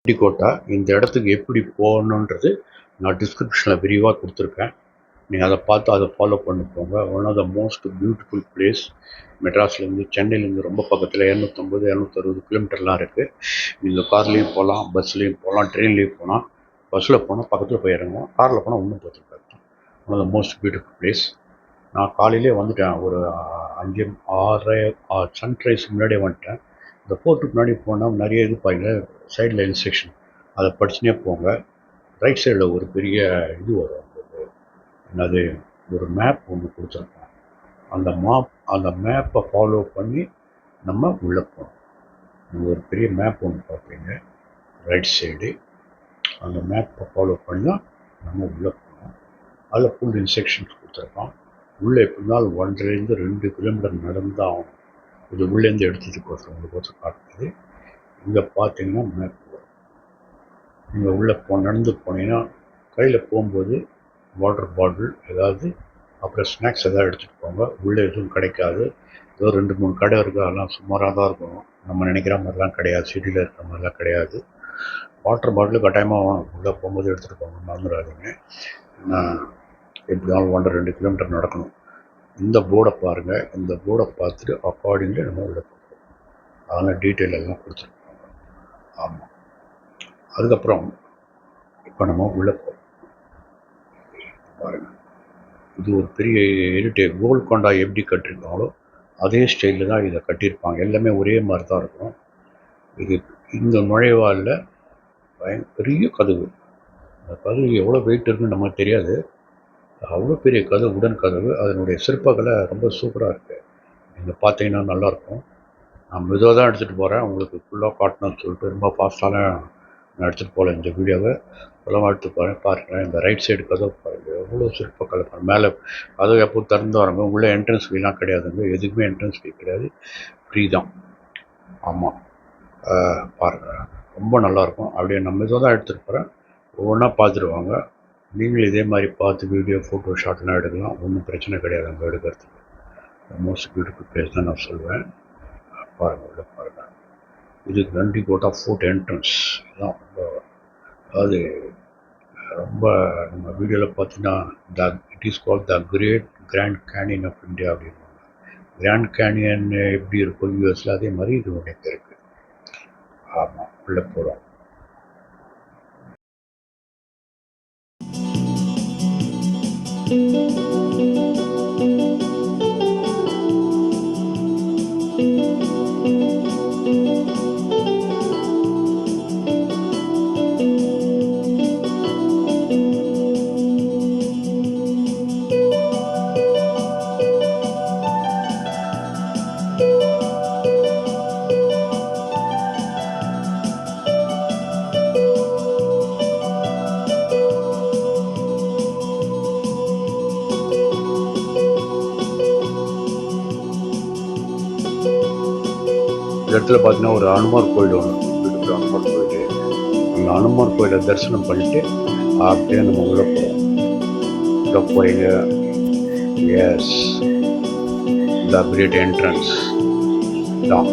கெண்டிகோட்டா இந்த இடத்துக்கு எப்படி போகணுன்றது நான் டிஸ்கிரிப்ஷனில் விரிவாக கொடுத்துருக்கேன். நீங்கள் அதை பார்த்து அதை ஃபாலோ பண்ணி போங்க. One of the most beautiful place. மெட்ராஸ்லேருந்து சென்னையிலேருந்து ரொம்ப பக்கத்தில் 250 கிலோமீட்டர்லாம் இருக்குது. நீங்கள் கார்லேயும் போகலாம், பஸ்லேயும் போகலாம், ட்ரெயின்லேயும் போகலாம். பஸ்ஸில் போனால் பக்கத்தில் போய் இறங்குவோம், காரில் போனால் இன்னும் பக்கத்தில் இருக்கும். One of the most beautiful place. நான் காலையிலே வந்துட்டேன், ஒரு 5 6 சன்ரைஸ் முன்னாடியே வந்துட்டேன். இந்த போர்ட்டுக்கு முன்னாடி போனால் நிறைய இது பாருங்க, சைடில் இன்ஸ்ட்ரக்ஷன் அதை படிச்சுனே போங்க. ரைட் சைடில் ஒரு பெரிய இது வரும், என்னது, ஒரு மேப் ஒன்று கொடுத்துருக்கோம். அந்த மேப்பை ஃபாலோ பண்ணி நம்ம உள்ளே போகணும். நீங்கள் ஒரு பெரிய மேப் ஒன்று பார்ப்பீங்க ரைட் சைடு. அந்த மேப்பை ஃபாலோ பண்ணி தான் நம்ம உள்ளே போகணும். அதில் ஃபுல் இன்ஸ்ட்ரக்ஷன்ஸ் கொடுத்துருக்கோம். உள்ளே எப்படினாலும் 1.5 கிலோமீட்டர் நடந்தால் ஆகணும். இது உள்ளேருந்து எடுத்ததுக்கோசரம் உங்களுக்கு காட்டுறது. இங்கே பார்த்தீங்கன்னா மேப் வரும். நீங்கள் உள்ளே நடந்து போனீங்கன்னா கையில் போகும்போது வாட்டர் பாட்டில் ஏதாவது, அப்புறம் ஸ்நாக்ஸ் எதாவது எடுத்துகிட்டு போங்க. உள்ளே எதுவும் கிடைக்காது. ஏதோ 2 3 கடை இருக்குது, அதெல்லாம் சுமாராக தான் இருக்கும். நம்ம நினைக்கிற மாதிரிலாம் கிடையாது, சிட்டியில் இருக்கிற மாதிரிலாம் கிடையாது. வாட்டர் பாட்டில் கட்டாயமாக வேணும், உள்ளே போகும்போது எடுத்துகிட்டு போங்க, மறந்துடாதீங்க. ஏன்னா எப்படினாலும் 1.5 கிலோமீட்டர் நடக்கணும். இந்த போர்டை பாருங்கள், இந்த போர்டை பார்த்துட்டு அக்கார்டிங்லி நம்ம உள்ளே போகிறோம். அதெல்லாம் டீட்டெயில் எல்லாம் கொடுத்துருப்பாங்க. ஆமாம். அதுக்கப்புறம் இப்போ நம்ம உள்ளே போகிறோம் பாருங்கள். இது ஒரு பெரிய கோல்கொண்டா எப்படி கட்டியிருக்காங்களோ அதே ஸ்டைலில் தான் இதை கட்டியிருப்பாங்க. எல்லாமே ஒரே மாதிரி தான் இருக்கும். இது இந்த நுழைவாலில் பெரிய கதவு. அந்த கதவு எவ்வளோ வெயிட் இருக்குன்னு நமக்கு தெரியாது. அவ்வளோ பெரிய கதவு, உடன் கதவு. அதனுடைய சிற்பக்கலை ரொம்ப சூப்பராக இருக்குது. நீங்கள் பார்த்தீங்கன்னா நல்லாயிருக்கும். நான் மெதுவாக தான் எடுத்துகிட்டு போகிறேன், உங்களுக்கு ஃபுல்லாக காட்டணும்னு சொல்லிட்டு ரொம்ப ஃபாஸ்ட்டாலாம் நான் எடுத்துகிட்டு போகல இந்த வீடியோவை. ஃபுல்லாக எடுத்து போகிறேன் பாருங்கள். இந்த ரைட் சைடு கதவு பாருங்கள், எவ்வளோ சிற்பக்கலை பாருங்கள். மேலே கதவு எப்போ திறந்து வரங்க, உள்ளே என்ட்ரன்ஸ் ஃபீலாம் கிடையாதுங்க, எதுக்குமே என்ட்ரன்ஸ் ஃபீ கிடையாது, ஃப்ரீ தான். ஆமாம், பாருங்கள் ரொம்ப நல்லாயிருக்கும். அப்படியே நான் மெதுவாக தான் எடுத்துகிட்டு போகிறேன், ஒவ்வொன்றா பார்த்துருவாங்க. நீங்களும் இதே மாதிரி பார்த்து வீடியோ, ஃபோட்டோ, ஷாட்லாம் எடுக்கலாம், ஒன்றும் பிரச்சனை கிடையாது அங்கே எடுக்கிறதுக்கு. மோஸ்ட் பியூட்டிஃபுல் பிளேஸ் தான் நான் சொல்லுவேன். பாருங்கள் உள்ள பாருங்கள். இது கண்டிகோட்டா ஃபோர்ட் என்ட்ரன்ஸ் தான். அதாவது ரொம்ப நம்ம வீடியோவில் பார்த்தீங்கன்னா it is called the Grand Canyon of India அப்படின்வாங்க. கிராண்ட் கேனியன் எப்படி இருக்கும் யூஎஸில், அதே மாதிரி இது ஒன்று இருக்குது. ஆமாம், உள்ளே போகிறோம். இந்த இடத்துல பார்த்தீங்கன்னா ஒரு அனுமார் கோயில் ஒன்று இருக்குது. அனுமார் கோயில், அந்த அனுமார் கோயிலை தரிசனம் பண்ணிட்டு அப்படியே நம்ம உள்ளே போகிறோம். உள்ளே போகிறீங்க. எஸ், த கிரேட் என்ட்ரன்ஸ் தான்.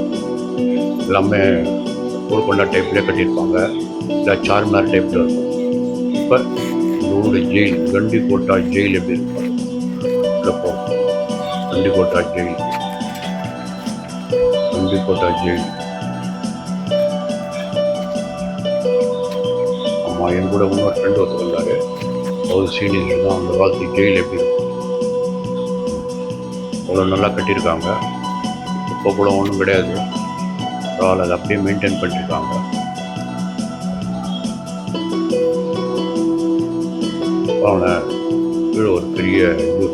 எல்லாமே கோல்கொண்டா டைப்லேயே கட்டியிருப்பாங்க, இல்லை சார்மினார் டைப்பில் இருக்கும். இப்போ ரோடு ஜெயில், கண்டிகோட்டா ஜெயில் எப்படி இருக்கும் உள்ளே போகிறோம். கண்டிகோட்டா ஜெயில், கண்டிகோட்டா ஜெயில். ஆமாம், என் கூட இன்னொரு ஃப்ரெண்டு ஒருத்தர் வந்தார், அவர் சீனியர் தான். அந்த காலத்து ஜெயில் எப்படி இருக்கும், அவ்வளோ நல்லா கட்டியிருக்காங்க. இப்போ கூட ஒன்றும் கிடையாது, பரவாயில்ல, அதை அப்படியே மெயின்டைன் பண்ணியிருக்காங்க. அவனை கீழே ஒரு பெரிய இது,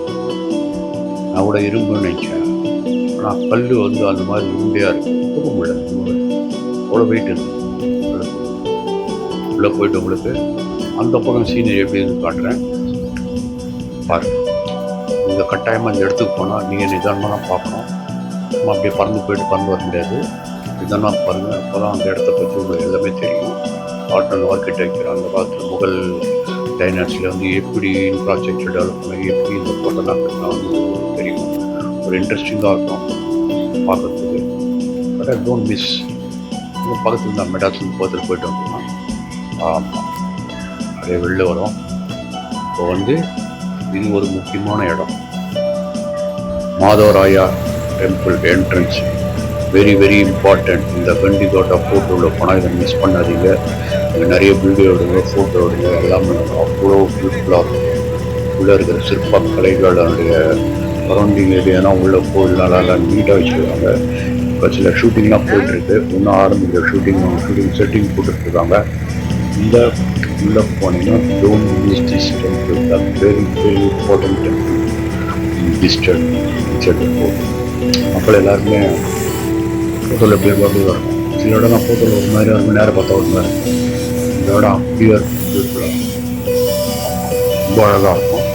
நான் கூட இரும்புன்னு நினச்சேன், ஆனால் கல் வந்து அந்த மாதிரி உருண்டையாக இருக்குது, தூக்க முடியல, அவ்வளோ வெயிட் இருக்குது. உள்ளே போய்ட்டு உங்களுக்கு அந்த பக்கம் சீனரி எப்படி இருந்து காட்டுறேன் பாருங்கள். நீங்கள் கட்டாயமாக இந்த இடத்துக்கு போனால் நீங்கள் நிதானமாக தான் பார்க்கணும். சும்மா அப்படியே பறந்து போயிட்டு பறந்து வர முடியாது, நிதானமாக பாருங்கள். அப்போ தான் அந்த இடத்த பற்றி உங்களுக்கு எல்லாமே தெரியும். ஆர்ட் அண்ட் ஆர்கிடெக்சர், அந்த காலத்தில் முகல் டைனர்ஸில் வந்து எப்படி இன்ஃப்ராஸ்ட்ரக்சர் டெவலப் பண்ணி எப்படி இந்த கோட்டெல்லாம் வந்து தெரியும். ஒரு இன்ட்ரெஸ்டிங்காக இருக்கும் பார்க்குறதுக்கு. But don't miss. பக்கத்தில் தான் மெட்ராஸ் பக்கத்தில் போயிட்டு வந்துடலாம். ஆமாம், அப்படியே வெளில வரும். இப்போ வந்து இது ஒரு முக்கியமான இடம், Madhavaraya temple entrance. Very very important. இந்த கண்டிகோட்டா ஃபோட்டோவில் போனால் இதை மிஸ் பண்ணாதீங்க. இங்கே நிறைய வீடியோ எடுங்க, ஃபோட்டோ எடுங்க, எல்லாமே அவ்வளோ பியூட்டிஃபுல்லாக இருக்கும். உள்ளே இருக்கிற சிற்பக்கலைகள், அதனுடைய சரௌண்டிங் ஏரியானா உள்ள கோயில் நல்லா நீட்டாக வச்சுருக்காங்க. இப்போ சில ஷூட்டிங்லாம் போயிட்டுருக்கு, இன்னும் ஆரம்பிக்கிற ஷூட்டிங் செட்டிங் போட்டுட்ருக்காங்க. இந்த உள்ளே போனீங்கன்னா don't miss this temple, the very very important temple visited inside the fort. மக்கள் எல்லாருமே ஃபோட்டோவில் எப்படி பார்த்து வரும். சில இடம் நான் ஃபோட்டோவில் ஒரு மாதிரி இருக்கும், நேரம் பார்த்தா ஒரு மாதிரி இருக்கும். இந்த இடம் அப்படியே பியூட்டிஃபுல்லாக ரொம்ப அழகாக இருக்கும்.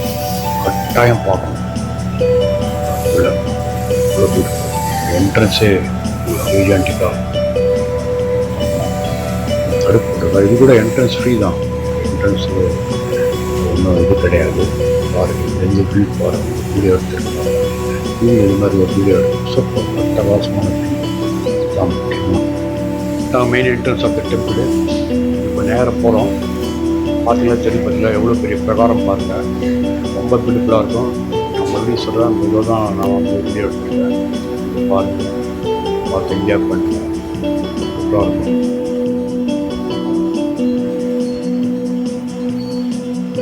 கட்டாயம் பார்க்கணும். உள்ள அவ்வளோ பியூட்டிஃபுல். என்ட்ரன்ஸே ஏஜென்டிக்காக தடுப்பு போட்டிருக்கா. இது கூட என்ட்ரன்ஸ் ஃப்ரீ தான். என்ட்ரன்ஸு ஒன்றும் இது கிடையாது. பாருங்கள், எந்த ஃபீல் பாருங்கள், வீடியோ எடுத்துருக்காங்க. இது மாதிரி ஒரு வீடியோ எடுத்து சூப்பர் அட்டகாசமான தான் முக்கியமாக. நான் main entrance of the temple. இப்போ நேரம் போகிறோம். பார்த்தீங்கன்னா சரி, பார்த்தீங்களா எவ்வளோ பெரிய பிரகாரம் பாருங்கள். ரொம்ப பியூட்டிஃபுல்லாக இருக்கும். நான் மறுபடியும் சொல்கிறேன், அந்த இதை தான் நான் வந்து வீடியோ எடுத்துருக்கேன். இது பாருங்கள், பார்த்து என்ஜாய் பண்ணுறேன். சூப்பராக இருக்கும்.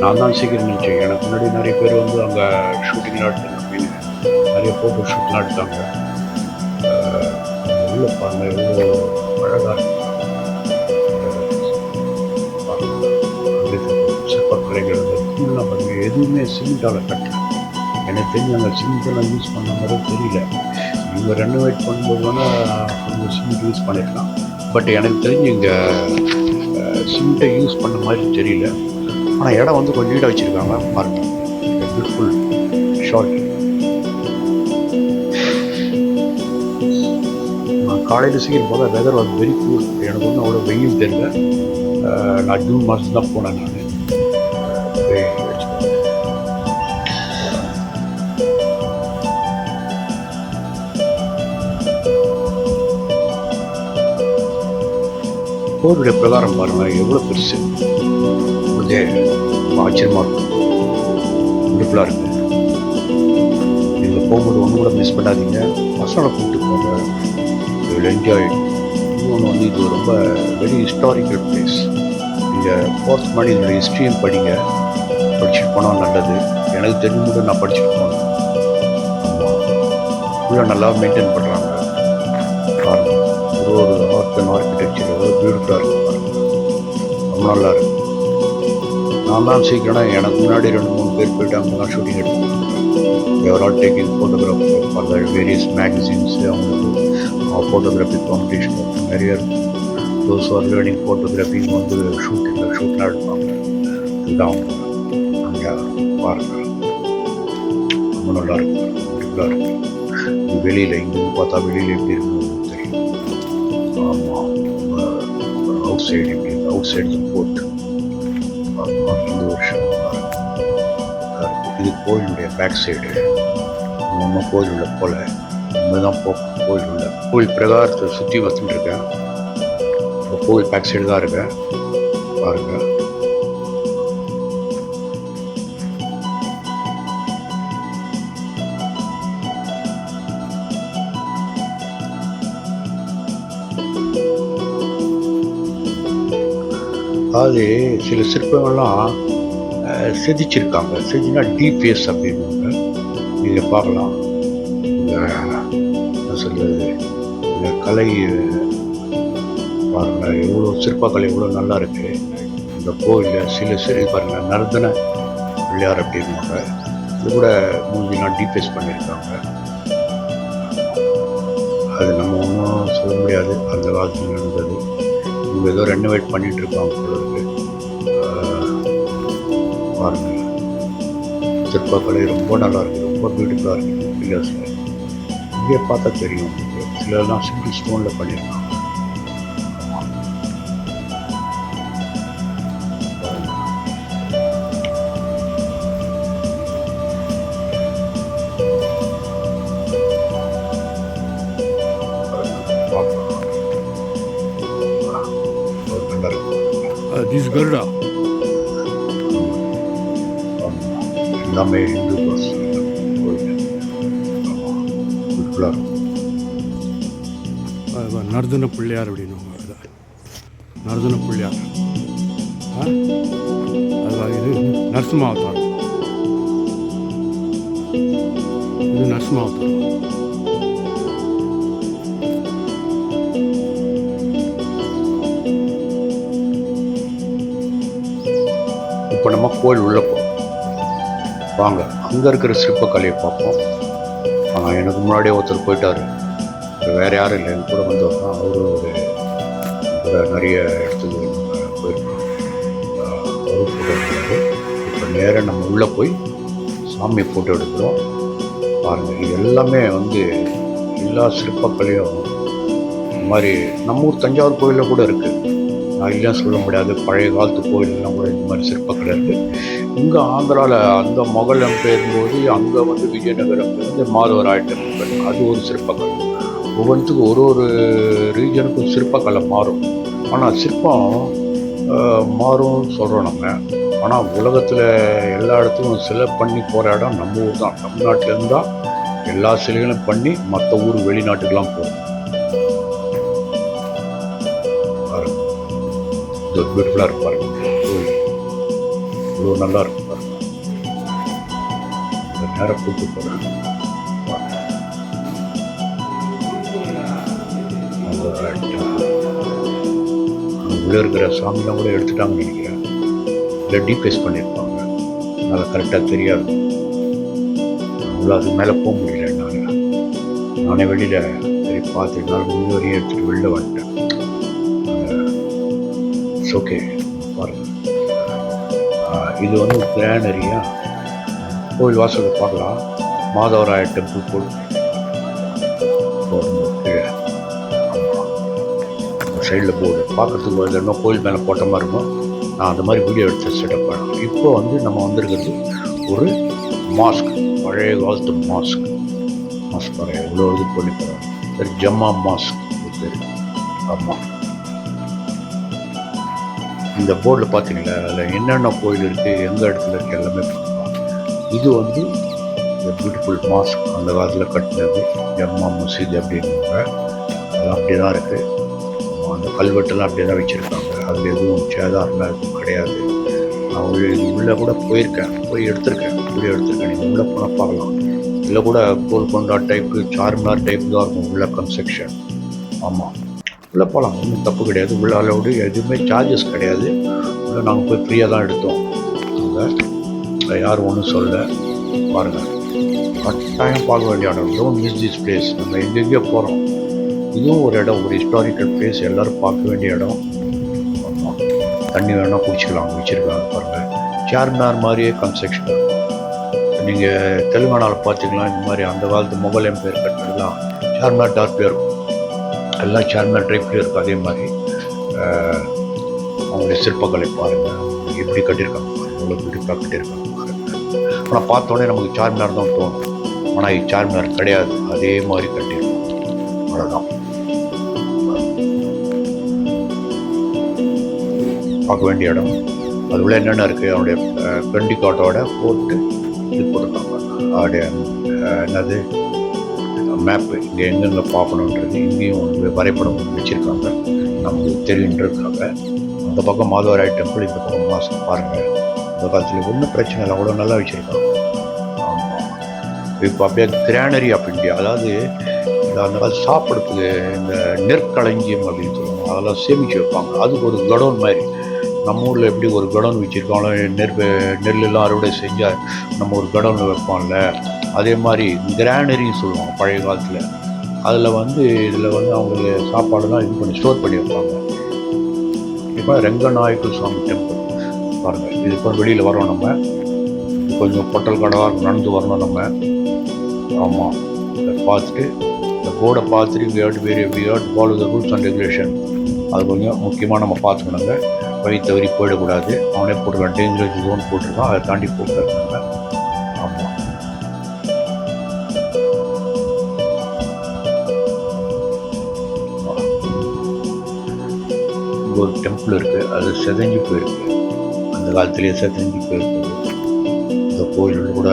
நான் தான் சீக்கிரம் நினச்சேன். எனக்கு முன்னாடி நிறைய பேர் வந்து அங்கே ஷூட்டிங்லாம் எடுத்தாங்க, மீன் நிறைய ஃபோட்டோ ஷூட்லாம் எடுத்தாங்க. உள்ள பாருங்கள் எவ்வளோ அழகாக இருக்கும். சிற்பக்கலைகள் தூள்லாம் பாருங்கள், எதுவுமே சிமெண்டால் கட்டல. எனக்கு தெரிஞ்சு அங்கே சிமெண்ட்டெல்லாம் யூஸ் பண்ண மாதிரி தெரியல. இவங்க ரெனோவேட் பண்ணும்போது வேணால் கொஞ்சம் சிமெண்ட் யூஸ் பண்ணியிருக்கலாம். பட் எனக்கு தெரிஞ்சு இங்கே சிமெண்ட்டை யூஸ் பண்ண மாதிரி தெரியல. ஆனால் இடம் வந்து கொஞ்சம் நீட்டாக வச்சுருக்காங்க பாருங்கள். Beautiful short. நான் காலையில் சீக்கிரம் போக வெதர் வந்து வெரி கூல். எனக்கு ஒன்றும் அவ்வளோ வெயில் தெரியல. நான் ஜூன் மாதம் தான் போனேன். நான் கோவிலுடைய பிரகாரம் பாருங்கள் எவ்வளோ பெருசு. ஆச்சரியமாக இருக்கும், பியூட்டிஃபுல்லாக இருக்குது. நீங்கள் போகும்போது ஒன்று கூட மிஸ் பண்ணாதீங்க. பசங்களை கூப்பிட்டு போங்க, யூ வில் என்ஜாய். இன்னொன்று வந்து இது ரொம்ப வெரி ஹிஸ்டாரிக்கல் பிளேஸ். நீங்கள் போகிறதுக்கு முன்னாடி இதனுடைய ஹிஸ்ட்ரியும் படிங்க. படிச்சுட்டு போனால் நல்லது. எனக்கு தெரிஞ்சு நான் படிச்சுட்டு போனேன். உள்ளே நல்லா மெயின்டைன் பண்ணுறாங்க. பாருங்கள், ஒரு ஆர்ட் அண்ட் ஆர்கிடெக்சர் எவ்வளோ பியூட்டிஃபுல்லாக இருக்குது பாருங்கள். ரொம்ப நல்லா இருக்குது. நான் தான் சீக்கிரம், எனக்கு முன்னாடி 2-3 பேர் போய்ட்டு அங்கெல்லாம் ஷூட்டிங் எடுத்தாங்க. They were all taking photography for the various magazines. அவங்களுக்கு ஃபோட்டோகிராஃபி காம்படிஷன் நிறைய இருக்கும். தோஸ் ஆர் லேர்னிங் ஃபோட்டோகிராஃபி வந்து ஷூட்லாம் எடுப்பாங்க. இதுதான் அங்கே பாருங்கள், ரொம்ப நல்லா இருக்கு, பியூட்டிஃபுல்லாக இருக்குது. இது வெளியில் இங்கேருந்து பார்த்தா வெளியில் எப்படி இருக்குன்னு தெரியும். ஆமாம், அவுட் சைடு எப்படி இருக்குது, அவுட் சைடு த ஃபோர்ட். இந்த வருஷம் இது கோயிலுடைய பேக் சைடு. நம்ம கோயில் உள்ள போல நம்ம தான் கோயில் உள்ள கோயில் பிரகாரத்தை சுற்றி வந்துட்டு இருக்கேன். இப்போ கோயில் பேக் சைடு தான் இருக்கேன் பாருங்க. அது சில சிற்பங்கள்லாம் செதுச்சிருக்காங்க. செதுனா டிபிஎஸ் அப்படின்வாங்க. நீங்கள் பார்க்கலாம். என்ன சொல்கிறது, இந்த கலை பாருங்கள், எவ்வளோ சிற்பக்கலை எவ்வளோ நல்லா இருக்குது. இந்த கோயிலில் சில பாருங்கள், நர்தன பிள்ளையார் அப்படின்வாங்க. இது கூட மூஞ்சிலாம் டிபிஎஸ் பண்ணியிருக்காங்க. அது நம்ம ஒன்றும் சொல்ல முடியாது, அந்த காலத்தில் நடந்தது. இவங்க ஏதோ ரெனோவேட் பண்ணிகிட்டு இருப்பாங்க போல இருக்கு. பாருங்கள், சிற்பக்கலை ரொம்ப நல்லா இருக்குது, ரொம்ப பியூட்டிஃபுல்லாக இருக்குது. பில்லர்ஸில் இங்கே பார்த்தா தெரியும் உங்களுக்கு. சிலர்லாம் சிம்பிள் ஸ்டோனில் பண்ணியிருக்காங்க. திஸ் கருடா. எல்லாமே ஹிந்து பஸ் கோயில். பியூட்டிஃபுல்லாக இருக்கும். நர்தன பிள்ளையார் அப்படின்னுவாங்க. அது நர்தன பிள்ளையார். அது இது நரசிம்ம அவதாரம். இது நரசிம்ம அவதாரம். இப்போ நம்ம கோயில் உள்ளே போகிறோம். வாங்க அங்கே இருக்கிற சிற்பக்கலையை பார்ப்போம். எனக்கு முன்னாடியே ஒருத்தர் போயிட்டார். வேறு யாரும் இல்லை, என் கூட வந்தவர் தான். அவரும் ஒரு நிறைய இடத்துக்கு போயிருக்கோம். அவரும் ஃபோட்டோ எடுக்கிறாரு. இப்போ நேராக நம்ம உள்ளே போய் சாமி ஃபோட்டோ எடுக்கிறோம். பாருங்கள், இது எல்லாமே எல்லா சிற்பக்கலையும் இந்த மாதிரி நம்ம ஊர் தஞ்சாவூர் கோயிலில் கூட இருக்குது. நான் இல்லைன்னு சொல்ல முடியாது. பழைய காலத்து கோயிலெலாம் கூட இந்த மாதிரி சிற்பக்கலை இருக்குது. இங்கே ஆந்திராவில் அந்த மொகல் எம்பையர் போது அங்கே விஜயநகரம் மாதவராய டெம்பிள், அது ஒரு சிற்பக்கலை. ஒவ்வொன்றுத்துக்கும் ஒரு ரீஜனுக்கும் சிற்பக்கலை மாறும். ஆனால் சிற்பம் மாறும் சொல்கிறோம் நம்ம. ஆனால் உலகத்தில் எல்லா இடத்துக்கும் சிலை பண்ணி போகிற இடம் நம்ம ஊர் தான். தமிழ்நாட்டிலேருந்து தான் எல்லா சிலைகளும் பண்ணி மற்ற ஊர் வெளிநாட்டுக்கெலாம் போகும். இது பியூட்டிஃபுல்லாக இருக்கு பாருங்க. கோயில் இவ்வளோ நல்லா இருக்கு பாருங்க. இந்த நேரம் கூட்டு போகிறேன். உள்ளே இருக்கிற சாமிலாம் கூட எடுத்துட்டாங்கன்னு நினைக்கிறேன். இல்லை டீபேஸ் பண்ணியிருப்பாங்க, அதனால் கரெக்டாக தெரியாது. அவ்வளோ அதுக்கு மேலே போக முடியல என்னால். நானே வெளியில் சரி பார்த்து என்னால் முன் வரையும் எடுத்துகிட்டு வெளில வந்துட்டேன். It's okay. பாருங்கள், இது கிரானரியா. கோயில் வாசலில் பார்க்கலாம். மாதவராய டெம்பிள் கோயில் கீழே சைடில் போர்டு பார்க்குறதுக்கு இல்லைன்னா கோயில் மேலே போட்ட மாதிரி இருக்கும். நான் அந்த மாதிரி வீடியோ எடுத்து செட்டப் பண்ணேன். இப்போ நம்ம வந்திருக்கிறது ஒரு மாஸ்க், பழைய காலத்து மாஸ்க். பாருங்கள் எவ்வளோ இது பண்ணி போகிறேன். சரி, ஜம்மா மாஸ்க் பேர். ஆமாம், இந்த போர்டில் பார்த்தீங்களா, அதில் என்னென்ன கோயில் இருக்குது, எந்த இடத்துல இருக்குது எல்லாமே பார்க்கலாம். இது இந்த பியூட்டிஃபுல் மாஸ்க் அந்த காலத்தில் கட்டினது ஜம்மா மசீத் அப்படின்வாங்க. அதெல்லாம் அப்படியே தான் இருக்குது. அந்த கல்வெட்டெல்லாம் அப்படியே தான் வச்சுருக்காங்க. அதில் எதுவும் சேதாரம்லாம் எதுவும் கிடையாது. நான் உள்ளே கூட போயிருக்கேன், போய் எடுத்திருக்கேன், வீடியோ எடுத்திருக்கேன். நீங்கள் உள்ளே போனால் பார்க்கலாம். இதில் கூட கோல்கொண்டா டைப்பு, சார்மினார் டைப்பு தான் இருக்கும் உள்ள கன்ஸ்ட்ரக்ஷன். ஆமாம், உள்ளே போகலாம், ஒன்றும் தப்பு கிடையாது. உள்ள அலவுடு, எதுவுமே சார்ஜஸ் கிடையாது. உள்ளே நாங்கள் போய் ஃப்ரீயாக தான் எடுத்தோம். அங்கே யாரும் ஒன்றும் சொல்ல. பாருங்கள், கட்டாயம் பார்க்க வேண்டிய இடம். Don't miss this place. நம்ம எங்கெங்கேயோ போகிறோம். இதுவும் ஒரு இடம், ஒரு ஹிஸ்டாரிக்கல் பிளேஸ், எல்லோரும் பார்க்க வேண்டிய இடம். ஆமாம், தண்ணி வேணால் குடிச்சிக்கலாம், வச்சுருக்காங்க. பாருங்கள், சார்மினார் மாதிரியே கன்ஸ்ட்ரக்ஷன் இருக்கும். நீங்கள் தெலுங்கானாவில் பார்த்தீங்கன்னா இந்த மாதிரி அந்த காலத்து முகல் எம்பையர் கட்டினதுலாம் சார்மினார் டார்ப்லேயே இருக்கும். எல்லாம் சார்மினார் டைப்லேயும் இருக்கும். அதே மாதிரி அவங்களுடைய சிற்பக்கலை பாருங்கள், எப்படி கட்டியிருக்காங்க பாருங்கள், எவ்வளோ பியூட்டிஃபுல்லாக கட்டியிருக்காங்க பாருங்கள். ஆனால் பார்த்தோன்னே நமக்கு சார்மினார் தான் தோணும். ஆனால் இது சார்மினார் கிடையாது, அதே மாதிரி கட்டியிருக்கோம். அவ்வளோதான். பார்க்க வேண்டிய இடம். அது உள்ள என்னென்ன இருக்குது, அவனுடைய கண்டி காட்டோட போட்டு இது போட்டிருக்காங்க. அவருடைய என்னது மேப்பு, இங்கே எங்கெங்கே பார்க்கணுன்றது இங்கேயும் வரைபடம் வச்சுருக்காங்க, நமக்கு தெரியுன்றதுக்காக. அந்த பக்கம் மாதவராய டெம்பிள், இந்த பக்கம் மாஸ்க். பாருங்கள், இந்த காலத்தில் ஒன்றும் பிரச்சனை இல்லை, அவ்வளோ நல்லா வச்சுருக்காங்க. ஆமாம், இப்போ அப்படியே கிரானரி ஆஃப் இந்தியா, அதாவது அந்த காலத்து சாப்பிட்றதுக்கு இந்த நெற்களஞ்சியம் அப்படின்னு சொல்லுவாங்க, அதெல்லாம் சேமித்து வைப்பாங்க. அதுக்கு ஒரு கடவுன் மாதிரி நம்ம ஊரில் எப்படி ஒரு கடவுன் வச்சுருக்காங்களோ, நெல்லெல்லாம் அறுவடை செஞ்சால் நம்ம ஒரு கடவுன் வைப்போம்ல, அதே மாதிரி கிரானரின்னு சொல்லுவாங்க பழைய காலத்தில். அதில் இதில் அவங்களுக்கு சாப்பாடுலாம் இது பண்ணி ஸ்டோர் பண்ணி வைப்பாங்க. இப்போ ரெங்கநாயக்கர் சுவாமி டெம்பிள் பாருங்கள். இது இப்போ வெளியில் வரோம், நம்ம கொஞ்சம் பொட்டல் கடவாக நடந்து வரணும் நம்ம. ஆமாம், இதை பார்த்துட்டு இந்த போர்டை பார்த்துட்டு we had follow the rules and regulation. அது கொஞ்சம் முக்கியமாக நம்ம பார்த்துக்கணுங்க. வழி தவறி போயிடக்கூடாது. அவனே போட்டுருக்கான், டேஞ்சரஸ் ஜோன் போட்டிருக்கான், அதை தாண்டி போட்டுருக்காங்க. ஆமாம், ஒரு டெம்பிள் இருக்குது, அது செதஞ்சு போயிருக்கு. அந்த காலத்துலேயே செதஞ்சு போயிருக்குது. இந்த கோயில் கூட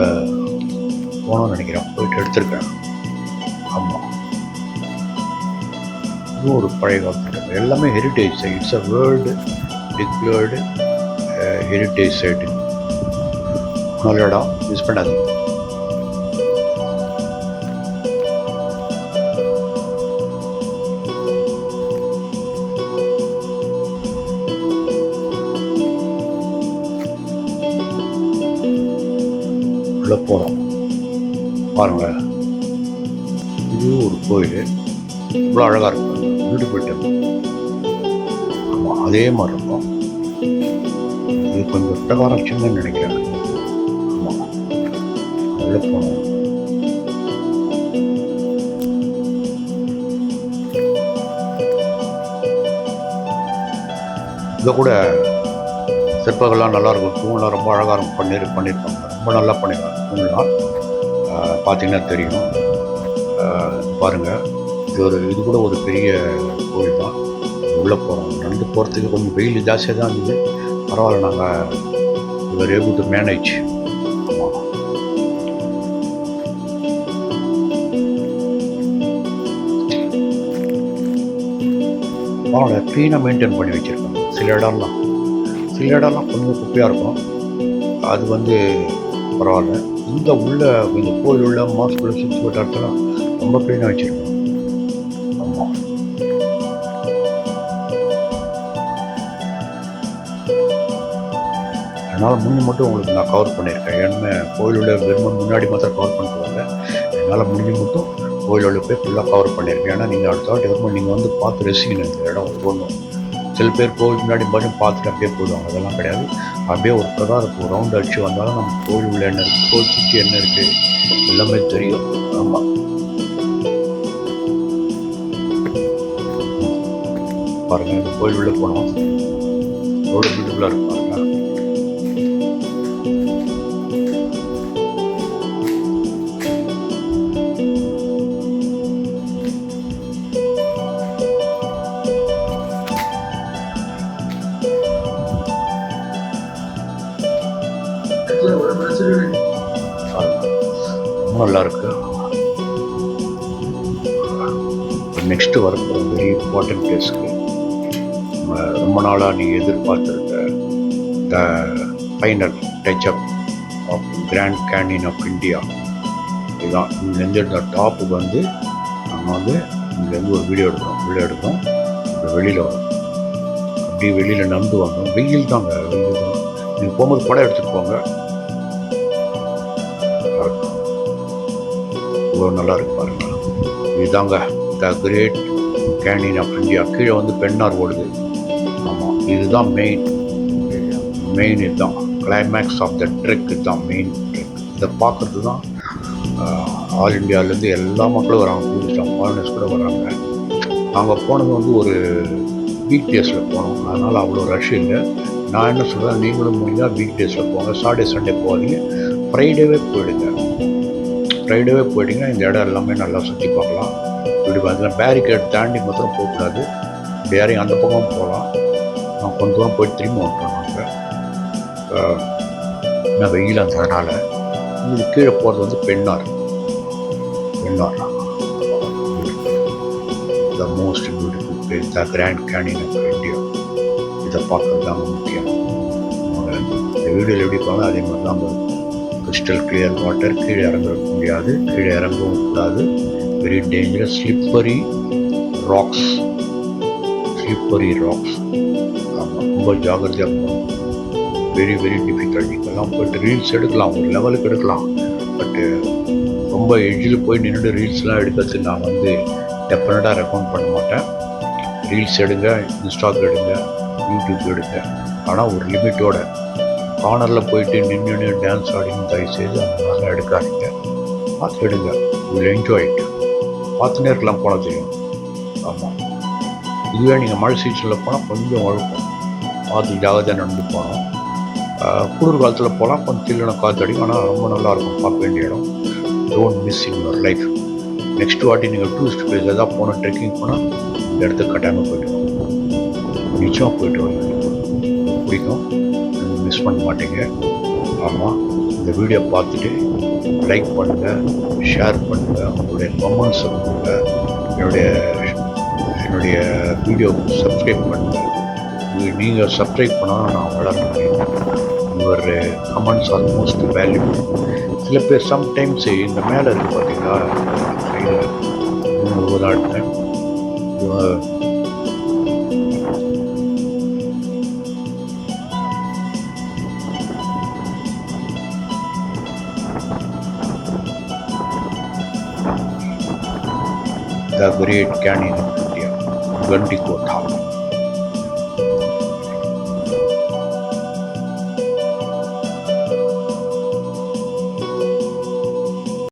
போகணும்னு நினைக்கிறேன், போயிட்டு எடுத்திருக்கேன். ஆமாம், இதுவும் ஒரு பழைய காலத்து டெம்பிள். எல்லாமே heritage site. It's a world declared heritage site. நல்ல இடம், மிஸ் பண்ணாதீங்க. உள்ள போகிறோம் பாருங்கள். இது ஒரு கோயில், இவ்வளோ அழகாக இருக்கும், பியூட்டிஃபுல் டெம்பிள். ஆமாம், அதே மாதிரி இருக்கும். இது கொஞ்சம் பிரகாரம் சின்னன்னு நினைக்கிறேன். ஆமாம், உள்ள போனோம். இங்கே கூட சிற்பங்கள்லாம் நல்லாயிருக்கும், தூண்லாம் ரொம்ப அழகாக இருக்கும், பண்ணியிருப்பாங்க, ரொம்ப நல்லா பண்ணியிருக்காங்க. தூண்லாம் பார்த்தீங்கன்னா தெரியும். பாருங்கள், இது கூட ஒரு பெரிய கோயில் தான். உள்ளே போகிறோம். நடந்து போகிறதுக்கு கொஞ்சம் வெயில் ஜாஸ்தியாக தான் இருந்தது, பரவாயில்ல, நாங்கள் ஏபிள் டு மேனேஜ். பரவாயில்ல, க்ளீனாக மெயின்டைன் பண்ணி வச்சுருக்கோம். சில இடம்லாம் கொஞ்சம் குப்பையாக இருக்கும், அது பரவாயில்ல. இந்த கோயில் உள்ள மாஸ்குள்ள சுற்றி வட்டாரத்தெல்லாம் ரொம்ப க்ளீனாக வச்சுருக்கோம். ஆமாம், என்னால் மட்டும் உங்களுக்கு நான் கவர் பண்ணியிருக்கேன். ஏன்னா கோயிலுள்ள வெறுமன் முன்னாடி மாத்திரம் கவர் பண்ணிட்டு என்னால் மட்டும் கோயிலுள்ள போய் ஃபுல்லாக கவர் பண்ணியிருக்கேன். ஏன்னா நீங்கள் அடுத்த வாட்டி வரும்போது நீங்கள் பார்த்து ரசிக்கணும் இந்த இடம் ஒவ்வொன்றும். சில பேர் கோவில் முன்னாடி மட்டும் பார்த்துட்டு அப்படியே போயிடுவாங்க, அதெல்லாம் கிடையாது. அப்படியே ஒரு பிரகாரம் ரவுண்ட் அடிச்சு வந்தாலும் நம்ம கோயில் உள்ள என்ன இருக்குது, கோயில் சுற்றி என்ன இருக்குது எல்லாமே தெரியும். ஆமாம், பாருங்கள், இந்த கோயில் உள்ளே போனோம், எவ்வளோ பியூட்டிஃபுல்லாக இருக்கு பாருங்க. ரொம்ப நல்லா இருக்கு. நெக்ஸ்ட் வரப்போ வெரி இம்பார்ட்டன்ட் பிளேஸ்க்கு ரொம்ப நாளாக நீங்கள் எதிர்பார்த்துருக்க the final touch up of Grand Canyon of India. இதுதான். இங்கேருந்து இந்த டாப்புக்கு நம்ம இங்கேருந்து ஒரு வீடியோ எடுக்கிறோம். வெளியில் வரும், அப்படி வெளியில் நடந்து வாங்க. வெயில் தான். நீங்கள் போகும்போது படம் எடுத்துகிட்டு போங்க, இவ்வளோ நல்லா இருக்கு பாருங்க. இதுதாங்க the great canyon of India. கீழே பெண்ணார் ஓடுது. ஆமாம், இதுதான் மெயின் இதுதான் கிளைமேக்ஸ் ஆஃப் த ட்ரெக். இதுதான் மெயின் ட்ரெக். இதை பார்க்குறது தான் ஆல் இண்டியாவிலேருந்து எல்லா மக்களும் வராங்க, டூரிஸ்ட் ஃபாரினர்ஸ் கூட வராங்க. நாங்கள் போனது ஒரு வீக் டேஸில் போனோம், அதனால் அவ்வளோ ரஷ் இல்லை. நான் என்ன சொல்கிறேன், நீங்களும் முடிஞ்சால் வீக் டேஸில் போங்க, சாட்டர்டே சண்டே போகாதீங்க, ஃப்ரைடேவே போயிட்டீங்கன்னா இந்த இடம் எல்லாமே நல்லா சுற்றி பார்க்கலாம். இப்படி பார்த்தீங்கன்னா பேரிகேட் தாண்டி மாத்திரம் போகக்கூடாது, பேரிங் அந்த பக்கம் போகலாம். நான் கொஞ்சம் தூரம் போயிட்டு திரும்பி வந்துட்டோம். நாங்கள் வெயில் அதனால் இது கீழே போகிறது Pennar. The most beautiful place, the Grand Canyon of India. இதை பார்க்குறது தான் முக்கியம். இந்த வீடியோவில் எப்படி போனால் அதே மாதிரி தான் கிறிஸ்டல் கிளியர் வாட்டர். கீழே இறங்க முடியாது, கீழே இறங்கவும் கூடாது. Very dangerous, slippery rocks. ஆமாம், ரொம்ப ஜாகிரதையாக போகணும். Very very difficult. இதெல்லாம் போய்ட்டு ரீல்ஸ் எடுக்கலாம், ஒரு லெவலுக்கு எடுக்கலாம். பட்டு ரொம்ப எட்ஜில் போய் நின்றுட்டு ரீல்ஸ்லாம் எடுக்கிறது நான் டெஃபினட்டாக ரெக்கமெண்ட் பண்ண மாட்டேன். ரீல்ஸ் எடுங்க, இன்ஸ்டாகிராம் எடுங்க, யூடியூப் எடுங்க, ஆனால் ஒரு லிமிட்டோட. கார்னரில் போயிட்டு நின்று டான்ஸ் ஆடின்னு தயவுசெய்து அந்த மாதிரிலாம் எடுக்காதீங்க. பார்த்து எடுங்க, வில் என்ஜாய் இட். பார்த்துனே இருக்கலாம், போனால் தெரியும். ஆமாம், இதுவே நீங்கள் மழை சீசனில் போனால் கொஞ்சம் வழுக்கும், பார்த்து ஜாகிரதையாக நடந்து போகணும். குளிர் காலத்தில் போகலாம், கொஞ்சம் சில்லுன காற்று அடிக்கும், ஆனால் ரொம்ப நல்லாயிருக்கும், பார்க்க வேண்டிய இடம். Don't miss in your life. Next வாட்டி நீங்கள் டூரிஸ்ட் பிளேஸ் எதாவது போனால், ட்ரெக்கிங் போனால் இந்த இடத்துக்கு கட்டாயமாக போய்ட்டு நிச்சயமாக போயிட்டு வரணும். பிடிக்கும், மிஸ் பண்ண மாட்டீங்க. ஆமாம், இந்த வீடியோ பார்த்துட்டு லைக் பண்ணுங்கள், ஷேர் பண்ணுங்கள், உங்களுடைய கமெண்ட்ஸை கொடுங்க. என்னுடைய வீடியோ சப்ஸ்கிரைப் பண்ணுங்கள். நீங்கள் சப்ஸ்கிரைப் பண்ணால் நான் வளர முடியும். உங்கள் கமெண்ட்ஸ் ஆர் மோஸ்ட் வேல்யூபிள். சில பேர் சம்டைம்ஸ் இந்த மேலே இருக்குது பார்த்தீங்களா, சைடில் உதாரணம் The Great Canyon of India, Gandikota.